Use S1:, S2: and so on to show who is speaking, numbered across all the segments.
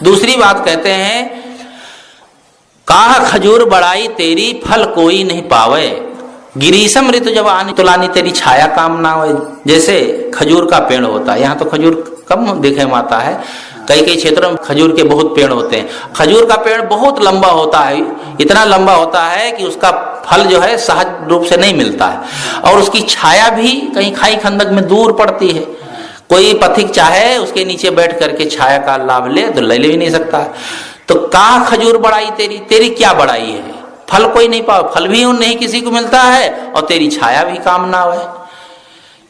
S1: दूसरी बात कहते हैं, काह खजूर बड़ाई तेरी फल कोई नहीं पावे, गिरीशम ऋतु जब आनी तुलानी तेरी छाया काम ना हो। जैसे खजूर का पेड़ होता है, यहाँ तो खजूर कम दिखे माता है, कई कई क्षेत्रों में खजूर के बहुत पेड़ होते हैं। खजूर का पेड़ बहुत लंबा होता है, इतना लंबा होता है कि उसका फल जो है सहज रूप से नहीं मिलता है, और उसकी छाया भी कहीं खाई खंदक में दूर पड़ती है। कोई पथिक चाहे उसके नीचे बैठ करके छाया का लाभ ले तो ले भी नहीं सकता। तो का खजूर बड़ाई तेरी, तेरी क्या बड़ाई है, फल कोई नहीं पाओ, फल भी नहीं किसी को मिलता है और तेरी छाया भी काम ना हो।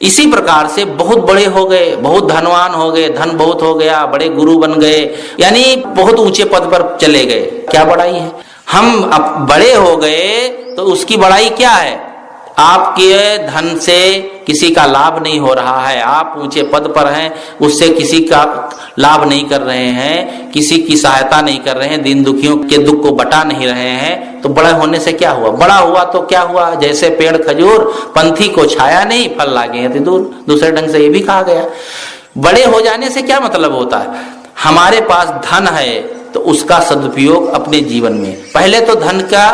S1: इसी प्रकार से बहुत बड़े हो गए, बहुत धनवान हो गए, धन बहुत हो गया, बड़े गुरु बन गए, यानी बहुत ऊंचे पद पर चले गए, क्या बड़ाई है। हम अब बड़े हो गए तो उसकी बड़ाई क्या है, आपके धन से किसी का लाभ नहीं हो रहा है, आप ऊंचे पद पर हैं, उससे किसी का लाभ नहीं कर रहे हैं, किसी की सहायता नहीं कर रहे हैं, दीन दुखियों के दुख को बटा नहीं रहे हैं, तो बड़ा होने से क्या हुआ। बड़ा हुआ तो क्या हुआ, जैसे पेड़ खजूर पंथी को छाया नहीं फल लागे थे दूर, दूसरे ढंग से ये भी कहा गया। बड़े हो जाने से क्या मतलब होता है, हमारे पास धन है तो उसका सदुपयोग अपने जीवन में, पहले तो धन का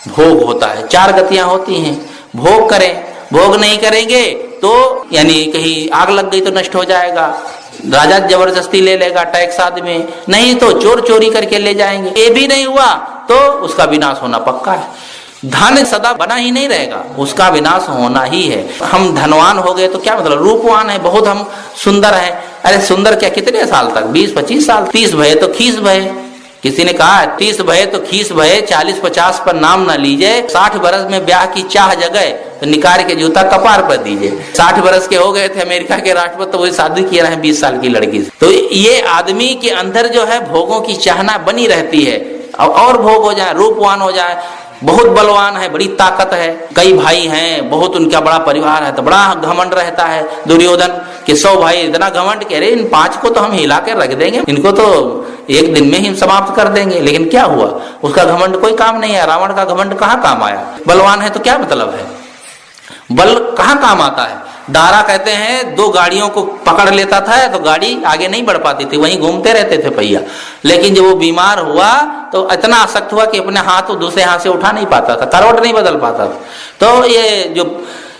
S1: भोग होता है, चार गतियां होती हैं, भोग करें, भोग नहीं करेंगे तो यानी कहीं आग लग गई तो नष्ट हो जाएगा, राजा जबरदस्ती ले लेगा टैक्स आदमी, नहीं तो चोर चोरी करके ले जाएंगे, ये भी नहीं हुआ तो उसका विनाश होना पक्का है। धन सदा बना ही नहीं रहेगा, उसका विनाश होना ही है। हम धनवान हो गए तो क्या मतलब, रूपवान है, बहुत हम सुंदर हैं, अरे सुंदर क्या, कितने साल तक, 20-25 साल, 30 भये तो खीस भये, किसी ने कहा 30 भये तो खीस भये, 40-50 पर नाम ना लीजिए, 60 बरस में ब्याह की चाह जगए तो निकाल के जूता कपार पर दीजिए। 60 बरस के हो गए थे अमेरिका के राष्ट्रपति, तो वही शादी किया रहे 20 साल की लड़की से। तो ये आदमी के अंदर जो है भोगों की चाहना बनी रहती है, और भोग हो जाए, रूपवान हो जाए, बहुत बलवान है, बड़ी ताकत है, कई भाई हैं, बहुत उनका बड़ा परिवार है, तो बड़ा घमंड रहता है। दुर्योधन के 100 भाई, इतना घमंड कह रहे इन 5 को तो हम हिला के रख देंगे, इनको तो एक दिन में ही समाप्त कर देंगे। लेकिन क्या हुआ, उसका घमंड कोई काम नहीं है। रावण का घमंड कहाँ काम आया, बलवान है तो क्या मतलब है, बल कहाँ काम आता है। दारा कहते हैं 2 गाड़ियों को पकड़ लेता था तो गाड़ी आगे नहीं बढ़ पाती थी, वहीं घूमते रहते थे पहिया, लेकिन जब वो बीमार हुआ तो इतना आसक्त हुआ कि अपने हाथ दूसरे हाथ से उठा नहीं पाता था, करवट नहीं बदल पाता था। तो ये जो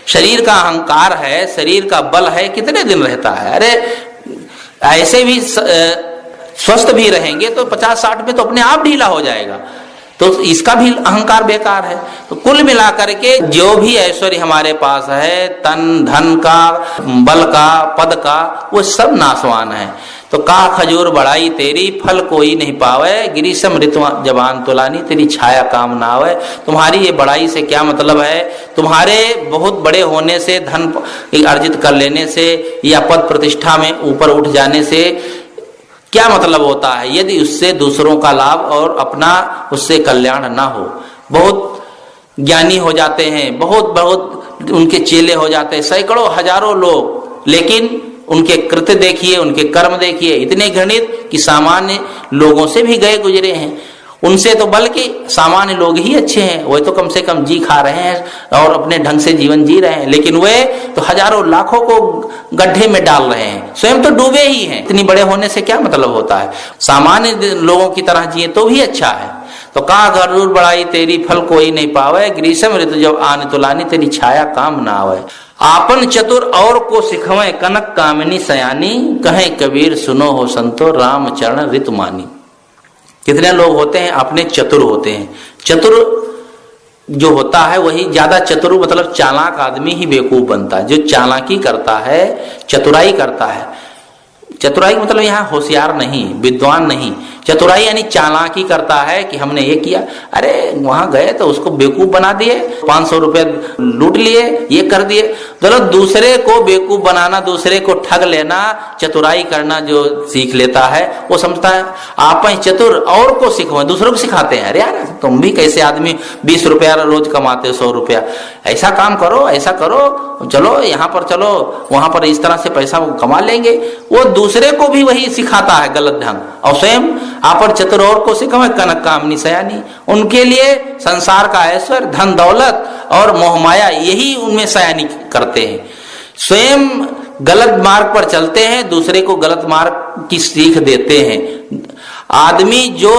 S1: शरीर का अहंकार है, शरीर का बल है, कितने दिन रहता है। अरे ऐसे भी स्वस्थ भी रहेंगे तो 50-60 में तो अपने आप ढीला हो जाएगा, तो इसका भी अहंकार बेकार है। तो कुल मिलाकर के जो भी ऐश्वर्य हमारे पास है, तन धन का, बल का, पद का, वो सब नाशवान है। तो का खजूर बढ़ाई तेरी फल कोई नहीं पावे, गिरीशम ऋतु जबान तुलानी तेरी छाया काम ना आवे। तुम्हारी ये बड़ाई से क्या मतलब है, तुम्हारे बहुत बड़े होने से, धन अर्जित कर लेने से या पद प्रतिष्ठा में ऊपर उठ जाने से क्या मतलब होता है, यदि उससे दूसरों का लाभ और अपना उससे कल्याण ना हो। बहुत ज्ञानी हो जाते हैं, बहुत बहुत उनके चेले हो जाते हैं, सैकड़ों हजारों लोग, लेकिन उनके कृत्य देखिए, उनके कर्म देखिए, इतने घृणित कि सामान्य लोगों से भी गए गुजरे हैं। उनसे तो बल्कि सामान्य लोग ही अच्छे हैं, वे तो कम से कम जी खा रहे हैं और अपने ढंग से जीवन जी रहे हैं, लेकिन वे तो हजारों लाखों को गड्ढे में डाल रहे हैं, स्वयं तो डूबे ही हैं। इतनी बड़े होने से क्या मतलब होता है, सामान्य लोगों की तरह जिए तो भी अच्छा है। तो कहा खजूर बढ़ाई तेरी फल कोई नहीं पावे, ग्रीष्म ऋतु जब आने तुलानी तेरी छाया काम ना आवे। आपन चतुर और को सिखवे कनक कामिनी सयानी, कहे कबीर सुनो हो संतो राम चरण ऋतु मानी। कितने लोग होते हैं अपने चतुर होते हैं, चतुर जो होता है वही ज्यादा चतुर, मतलब चालाक आदमी ही बेवकूफ बनता है। जो चालाकी करता है, चतुराई करता है, चतुराई मतलब यहाँ होशियार नहीं, विद्वान नहीं, चतुराई यानी चालाकी करता है कि हमने ये किया, अरे वहां गए तो उसको बेवकूफ बना दिए, 500 रुपए लूट लिए, ये कर दिए। तो दूसरे को बेवकूफ बनाना, दूसरे को ठग लेना, चतुराई करना जो सीख लेता है वो समझता है आप चतुर और को सिखो, दूसरों को सिखाते हैं। अरे यार तुम भी कैसे आदमी 20 रुपया रोज कमाते हो, 100 रुपया, ऐसा काम करो, ऐसा करो, चलो यहाँ पर, चलो वहां पर, इस तरह से पैसा कमा लेंगे। वो दूसरे को भी वही सिखाता है गलत ढंग, और स्वयं आप चतुर और को सिखावे कनक कामनी सयानी। उनके लिए संसार का ऐश्वर्य, धन दौलत और मोहमाया यही उनमें सयानी करते हैं। स्वयं गलत मार्ग पर चलते हैं, दूसरे को गलत मार्ग की सीख देते हैं। आदमी जो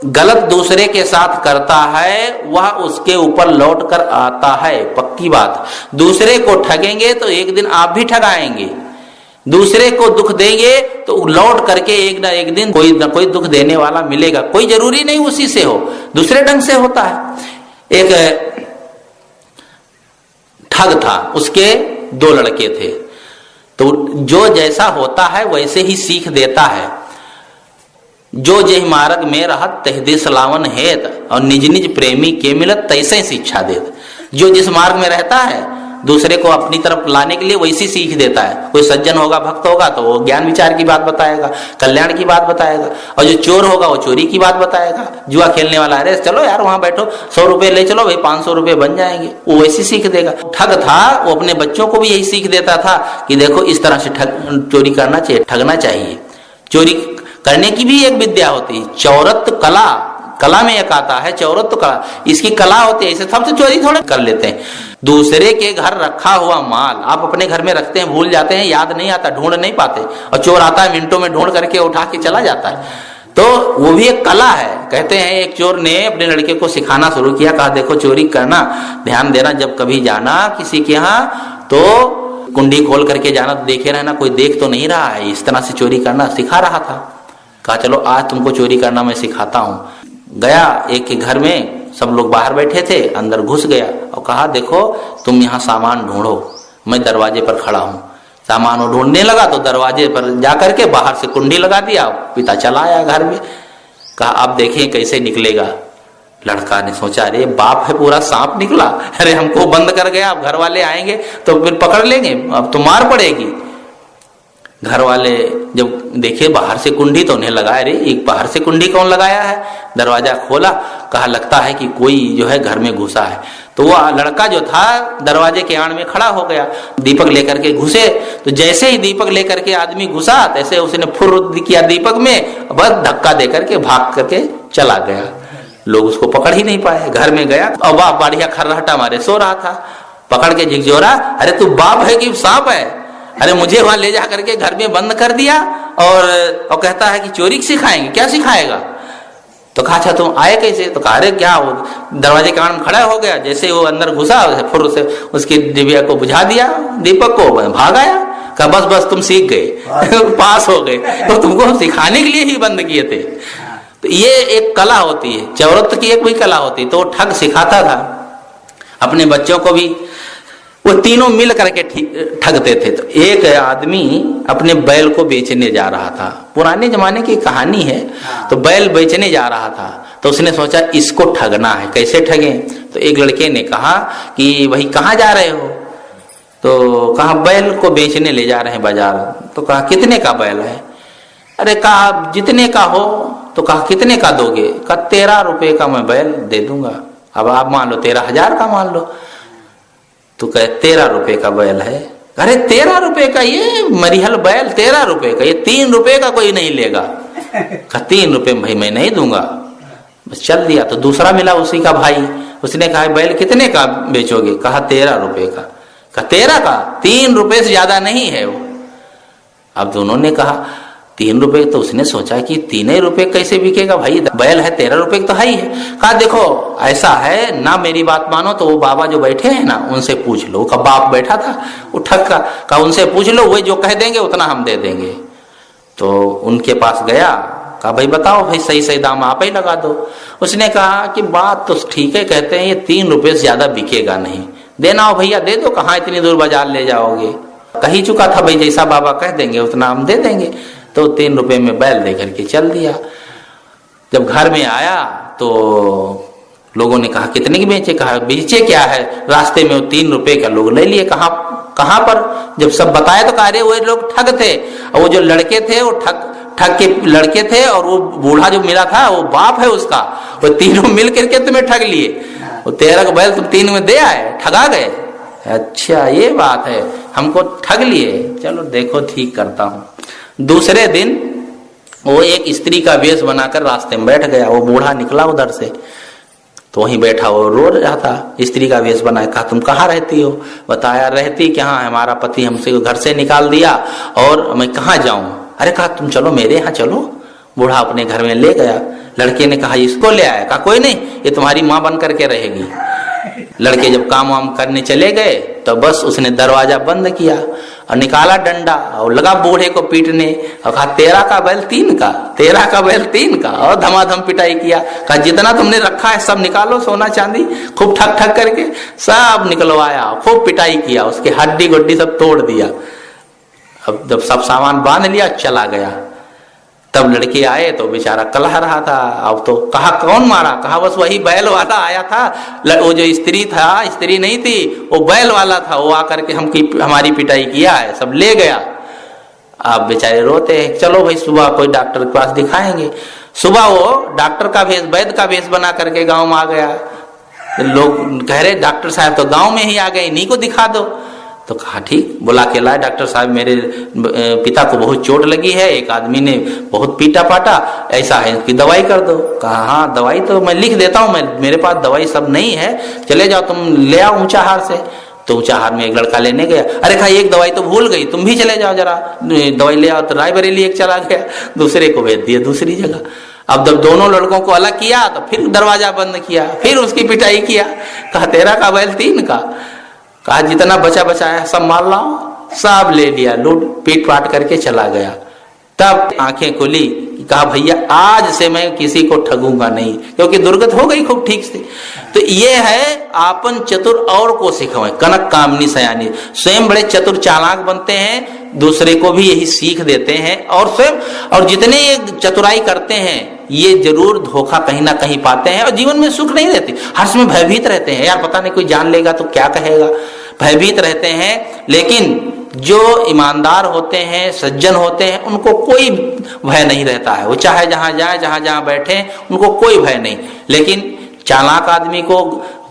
S1: गलत दूसरे के साथ करता है वह उसके ऊपर लौट कर आता है, पक्की बात। दूसरे को ठगेंगे तो एक दिन आप भी ठगाएंगे, दूसरे को दुख देंगे तो लौट करके एक ना एक दिन कोई ना कोई दुख देने वाला मिलेगा। कोई जरूरी नहीं उसी से हो, दूसरे ढंग से होता है। एक ठग था, उसके 2 लड़के थे, तो जो जैसा होता है वैसे ही सीख देता है। जो जय मार्ग में रहत तह दिस लावन हेत और निज निज प्रेमी के मिलत तैसे शिक्षा देत। जो जिस मार्ग में रहता है दूसरे को अपनी तरफ लाने के लिए वैसी सीख देता है। कोई सज्जन होगा, भक्त होगा तो वो ज्ञान विचार की बात बताएगा, कल्याण की बात बताएगा, और जो चोर होगा वो चोरी की बात बताएगा। जुआ खेलने वाला, अरे चलो यार वहां बैठो 100 रुपए ले चलो भाई, 500 रुपए बन जाएंगे, वो वैसी सीख देगा। ठग था, वो अपने बच्चों को भी यही सीख देता था कि देखो इस तरह से चोरी करना चाहिए, ठगना चाहिए। चोरी करने की भी एक विद्या होती है, चौरत्व कला, कला में एक आता है चौरत्व कला, इसकी कला होती है। इसे सबसे चोरी थोड़ा कर लेते हैं। दूसरे के घर रखा हुआ माल आप अपने घर में रखते हैं, भूल जाते हैं, याद नहीं आता, ढूंढ नहीं पाते, और चोर आता है मिनटों में ढूंढ करके उठा के चला जाता है। तो वो भी एक कला है। कहते हैं एक चोर ने अपने लड़के को सिखाना शुरू किया, कहा देखो चोरी करना, ध्यान देना, जब कभी जाना किसी के यहाँ तो कुंडी खोल करके जाना, तो देखे रहना कोई देख तो नहीं रहा है। इस तरह से चोरी करना सिखा रहा था। कहा चलो आज तुमको चोरी करना मैं सिखाता हूँ। गया एक के घर में, सब लोग बाहर बैठे थे, अंदर घुस गया और कहा देखो तुम यहाँ सामान ढूंढो, मैं दरवाजे पर खड़ा हूँ। सामान वो ढूंढने लगा तो दरवाजे पर जाकर के बाहर से कुंडी लगा दिया। पिता चला आया घर में, कहा अब देखें कैसे निकलेगा। लड़का ने सोचा अरे बाप है पूरा सांप निकला, अरे हमको बंद कर गया, अब घर वाले आएंगे तो फिर पकड़ लेंगे, अब तो मार पड़ेगी। घर वाले जब देखे बाहर से कुंडी तो उन्हें लगा अरे एक बाहर से कुंडी कौन लगाया है। दरवाजा खोला, कहा लगता है कि कोई जो है घर में घुसा है। तो वो लड़का जो था दरवाजे के आड़ में खड़ा हो गया, दीपक लेकर के घुसे। तो जैसे ही दीपक लेकर के आदमी घुसा तैसे उसने फुर्र किया दीपक में, बस धक्का दे करके भाग करके चला गया। लोग उसको पकड़ ही नहीं पाए। घर में गया और बाप बढ़िया खर्राटा मारे सो रहा था, पकड़ के झिकझोरा, अरे तू बाप है कि सांप है, अरे मुझे वहां ले जा करके घर में बंद कर दिया और कहता है कि चोरी सिखाएंगे, क्या सिखाएगा। तो कहा अच्छा तुम आए कैसे। तो कहा अरे क्या हो, दरवाजे के आड़ में खड़ा हो गया, जैसे वो अंदर घुसा फिर उसे उसकी दिव्या को बुझा दिया, दीपक को, भाग आया। कहा बस बस तुम सीख गए पास हो गए, तो तुमको सिखाने के लिए ही बंद किए थे। तो ये एक कला होती है, चौरत्व की एक भी कला होती है। तो ठग सिखाता था अपने बच्चों को भी। वो तीनों मिल करके ठगते थे। तो एक आदमी अपने बैल को बेचने जा रहा था, पुराने जमाने की कहानी है। तो बैल बेचने जा रहा था, तो उसने सोचा इसको ठगना है, कैसे ठगे। तो एक लड़के ने कहा कि भाई कहाँ जा रहे हो। तो कहा बैल को बेचने ले जा रहे हैं बाजार। तो कहा कितने का बैल है। अरे कहा जितने का हो। तो कहा कितने का दोगे। कहा 13 रुपए का मैं बैल दे दूंगा। अब आप मान लो 13,000 का मान लो। तो कहे 13 रुपए का बैल है। अरे 13 रुपए का, ये मरिहल बैल 13 रुपए का, ये 3 रुपए का कोई नहीं लेगा। कहा 3 रुपए भाई मैं नहीं दूंगा। बस चल दिया। तो दूसरा मिला उसी का भाई, उसने कहा बैल कितने का बेचोगे। कहा 13 रुपए का। कहा 13 का, 3 रुपए से ज्यादा नहीं है वो। अब दोनों ने कहा 3 रुपए। तो उसने सोचा कि 3 रुपए कैसे बिकेगा भाई, बैल है 13 रुपए तो है ही है। कहा देखो ऐसा है ना, मेरी बात मानो तो वो बाबा जो बैठे हैं ना उनसे पूछ लो। का बाप बैठा था वो ठग का, कहा उनसे पूछ लो, वही जो कह देंगे उतना हम दे देंगे। तो उनके पास गया, कहा भाई बताओ भाई सही सही दाम आप ही लगा दो। उसने कहा कि बात तो ठीक है, कहते हैं ये 3 रुपए से ज्यादा बिकेगा नहीं, देना हो भैया दे दो, कहाँ इतनी दूर बाजार ले जाओगे। कही चुका था भाई जैसा बाबा कह देंगे उतना हम दे देंगे। तो 3 रुपए में बैल दे करके चल दिया। जब घर में आया तो लोगों ने कहा कितने की बेचे। कहा बेचे क्या है, रास्ते में वो 3 रुपए का लोग ले लिए। कहाँ पर। जब सब बताया तो कहा अरे वो लोग ठग थे, और वो जो लड़के थे वो ठग के लड़के थे, और वो बूढ़ा जो मिला था वो बाप है उसका। वो तीनों मिल करके तुम्हें ठग लिए। वो 13 का बैल तुम 3 में दे आए, ठगा गए। अच्छा ये बात है, हमको ठग लिए, चलो देखो ठीक करता हूँ। दूसरे दिन वो एक स्त्री का वेश बनाकर रास्ते में बैठ गया। वो बूढ़ा निकला उधर से, तो वहीं बैठा वो रो रहा था, स्त्री का वेश बनाया। कहा तुम कहाँ रहती हो। बताया रहती कहाँ, हमारा पति हमसे घर से निकाल दिया और मैं कहाँ जाऊं। अरे कहा तुम चलो मेरे यहाँ चलो, बूढ़ा अपने घर में ले गया। लड़के ने कहा इसको ले आया? कहा कोई नहीं, ये तुम्हारी माँ बन करके रहेगी। लड़के जब काम वाम करने चले गए तो बस उसने दरवाजा बंद किया और निकाला डंडा और लगा बूढ़े को पीटने और कहा तेरा का बैल तीन का, तेरा का बैल तीन का, और धमाधम पिटाई किया। कहा जितना तुमने रखा है सब निकालो, सोना चांदी, खूब ठक ठक करके सब निकलवाया, खूब पिटाई किया, उसके हड्डी गुड्डी सब तोड़ दिया। अब जब सब सामान बांध लिया चला गया, तब लड़के आए तो बेचारा कलह रहा था। अब तो कहा कौन मारा? कहा बस वही बैल वाला आया था, वो जो स्त्री था, स्त्री नहीं थी, वो बैल वाला था, वो आकर के हमारी पिटाई किया है, सब ले गया। अब बेचारे रोते हैं, चलो भाई सुबह कोई डॉक्टर के पास दिखाएंगे। सुबह वो डॉक्टर का भेष, वैद्य का भेष बना करके गांव में आ गया। लोग कह रहे डॉक्टर साहब तो गांव में ही आ गए, इन्हीं को दिखा दो। तो कहा ठीक, बुला के लाए, डॉक्टर साहब मेरे पिता को बहुत चोट लगी है, एक आदमी ने बहुत पीटा पाटा, ऐसा है कि दवाई कर दो। कहा हाँ दवाई तो मैं लिख देता हूँ, मेरे पास दवाई सब नहीं है, चले जाओ तुम ले आओ ऊंचाहार से। तो ऊंचाहार में एक लड़का लेने गया, अरे कहा एक दवाई तो भूल गई, तुम भी चले जाओ जरा दवाई ले आओ। तो रायबरेली एक चला गया, दूसरे को भेज दिया दूसरी जगह। अब जब दोनों लड़कों को अलग किया तो फिर दरवाजा बंद किया, फिर उसकी पिटाई किया। कहा तेरा का बैल तीन का। कहा जितना बचा बचाया सब मार लाओ, सब ले लिया, लूट पीट पाट करके चला गया। तब आंखें खुली, कहा भैया आज से मैं किसी को ठगूंगा नहीं, क्योंकि दुर्गत हो गई खूब ठीक से। तो ये है आपन चतुर और को सिखावे, कनक कामनी सयानी। स्वयं बड़े चतुर चालाक बनते हैं, दूसरे को भी यही सीख देते हैं, और स्वयं और जितने ये चतुराई करते हैं ये जरूर धोखा कहीं ना कहीं पाते हैं, और जीवन में सुख नहीं रहती, हर समय भयभीत रहते हैं, यार पता नहीं कोई जान लेगा तो क्या कहेगा, भयभीत रहते हैं। लेकिन जो ईमानदार होते हैं, सज्जन होते हैं, उनको कोई भय नहीं रहता है, वो चाहे जहां जाए, जहां जहां बैठे, उनको कोई भय नहीं। लेकिन चालाक आदमी को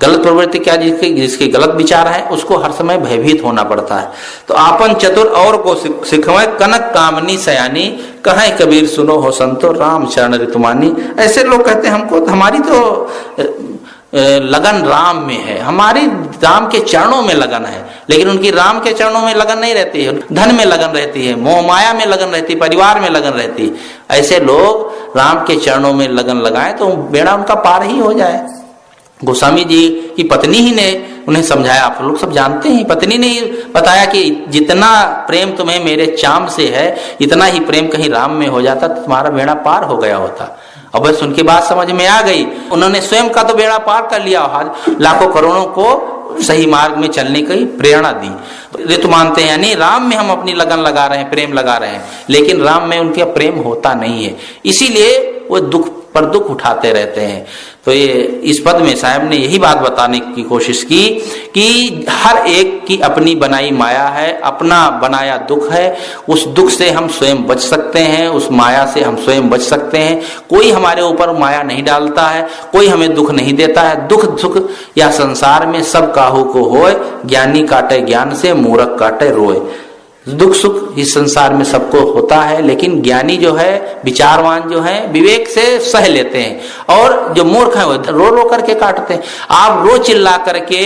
S1: गलत प्रवृत्ति क्या, जिसके गलत विचार है, उसको हर समय भयभीत होना पड़ता है। तो आपन चतुर और को सिखवे, कनक कामनी सयानी, कहें कबीर सुनो हो संतो, राम चरण ऋतुमानी। ऐसे लोग कहते हैं हमको, हमारी तो लगन राम में है, हमारी राम के चरणों में लगन है, लेकिन उनकी राम के चरणों में लगन नहीं रहती है, धन में लगन रहती है, मोह माया में लगन रहती है, परिवार में लगन रहती है। ऐसे लोग राम के चरणों में लगन लगाएं तो बेड़ा उनका पार ही हो जाए। गोस्वामी जी की पत्नी ही ने उन्हें समझाया, आप लोग सब जानते हैं, पत्नी ने बताया कि जितना प्रेम तुम्हें मेरे चाम से है, इतना ही प्रेम कहीं राम में हो जाता तो तुम्हारा बेड़ा पार हो गया होता। अब बस उनकी बात समझ में आ गई, उन्होंने स्वयं का तो बेड़ा पार कर लिया, लाखों करोड़ों को सही मार्ग में चलने की प्रेरणा दी। ऋतु मानते हैं यानी राम में हम अपनी लगन लगा रहे हैं, प्रेम लगा रहे हैं, लेकिन राम में उनका प्रेम होता नहीं है, इसीलिए वो दुख पर दुख उठाते रहते हैं। तो ये इस पद में साहब ने यही बात बताने की कोशिश की कि हर एक की अपनी बनाई माया है, अपना बनाया दुख है, उस दुख से हम स्वयं बच सकते हैं, उस माया से हम स्वयं बच सकते हैं। कोई हमारे ऊपर माया नहीं डालता है, कोई हमें दुख नहीं देता है। दुख सुख या संसार में सब काहू को होए, ज्ञानी काटे ज्ञान से, मूर्ख काटे रोए। दुख सुख इस संसार में सबको होता है, लेकिन ज्ञानी जो है, विचारवान जो है, विवेक से सह लेते हैं, और जो मूर्ख है वो रो रो करके काटते हैं। आप रो चिल्ला करके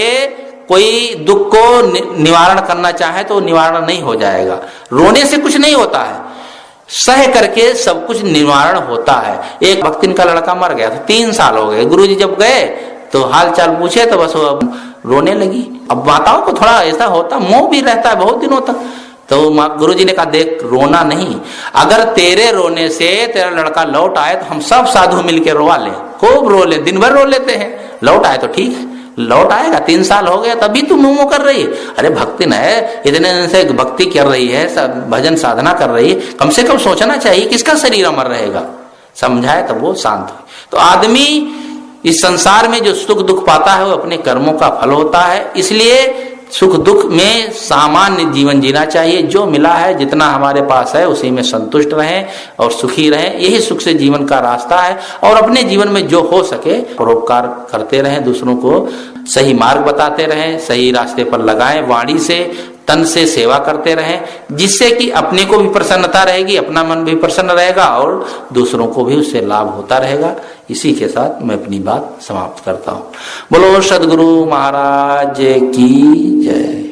S1: कोई दुख को निवारण करना चाहे तो निवारण नहीं हो जाएगा। रोने से कुछ नहीं होता है, सह करके सब कुछ निवारण होता है। एक भक्तिन का लड़का मर गया था, 3 साल हो गए, गुरुजी जब गए तो हाल चाल पूछे तो बस वो रोने लगी। अब माताओं को थोड़ा ऐसा होता, मोह भी रहता है बहुत दिनों तक। तो गुरुजी ने कहा देख रोना नहीं, अगर तेरे रोने से तेरा लड़का लौट आए तो हम सब साधु मिलकर रोवा ले, खूब रो ले, दिन भर रो लेते हैं, लौट आए तो ठीक है, लौट आएगा। 3 साल हो गया तभी तू मुंह कर रही है। अरे भक्ति न है, इतने दिन से भक्ति कर रही है, भजन साधना कर रही है, कम से कम सोचना चाहिए किसका शरीर अमर रहेगा। समझाए तब वो शांत हुई। तो आदमी इस संसार में जो सुख दुख पाता है वो अपने कर्मों का फल होता है, इसलिए सुख दुख में सामान्य जीवन जीना चाहिए। जो मिला है, जितना हमारे पास है, उसी में संतुष्ट रहें और सुखी रहें, यही सुख से जीवन का रास्ता है। और अपने जीवन में जो हो सके परोपकार करते रहें, दूसरों को सही मार्ग बताते रहें, सही रास्ते पर लगाएं, वाणी से तन से सेवा करते रहें, जिससे कि अपने को भी प्रसन्नता रहेगी, अपना मन भी प्रसन्न रहेगा और दूसरों को भी उससे लाभ होता रहेगा। इसी के साथ मैं अपनी बात समाप्त करता हूँ। बोलो सद्गुरु महाराज की जय।